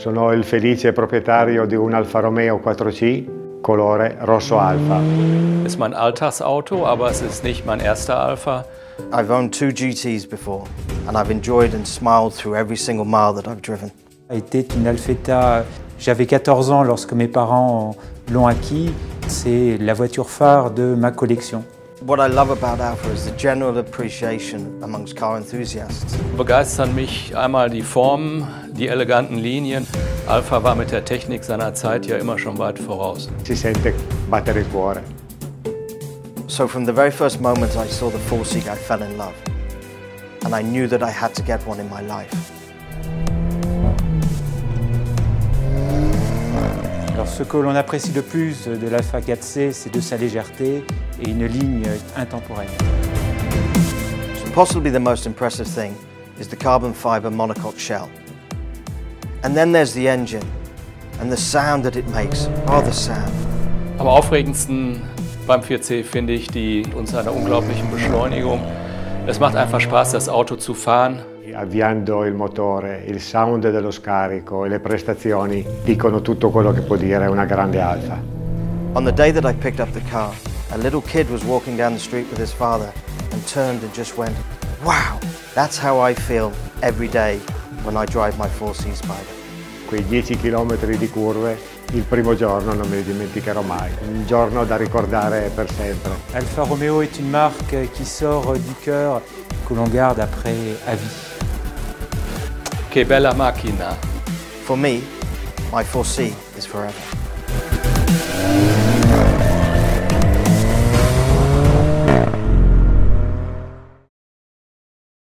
Sono il felice proprietario di un Alfa Romeo 4C, colore rosso Alfa. Ist mein Alltagsauto, aber es ist nicht mein erster Alfa. I've owned 2 GTs before, and I've enjoyed and smiled through every single mile that I've driven. C'était une Alfetta, j'avais 14 ans lorsque mes parents l'ont acquis. C'est la voiture phare de ma collection. What I love about Alfa is the general appreciation amongst car enthusiasts. Begeistern mich einmal die Formen, die eleganten Linien. Alfa war mit der Technik seiner Zeit ja immer schon weit voraus. Si sente battere il cuore. So from the very first moment I saw the 4C, I fell in love. And I knew that I had to get one in my life. Alors, ce que l'on apprécie le plus de l'Alfa 4C, c'est de sa légèreté et une ligne intemporelle. So possibly the most impressive thing is the carbon fiber monocoque shell. And then there's the engine and the sound that it makes. Oh, the sound. Am aufregendsten beim 4C finde ich uns einer unglaublichen Beschleunigung. Es macht einfach Spaß, das Auto zu fahren. Avviando il motore, il sound dello scarico e le prestazioni dicono tutto quello che può dire una grande Alfa. On the day that I picked up the car, a little kid was walking down the street with his father and turned and just went, wow, that's how I feel every day when I drive my 4C Spider. Quei 10 chilometri di curve, il primo giorno non me li dimenticherò mai, un giorno da ricordare per sempre. Alfa Romeo est une marque qui sort du cœur, que l'on garde après à vie. Che bella macchina! For me, my 4C is forever.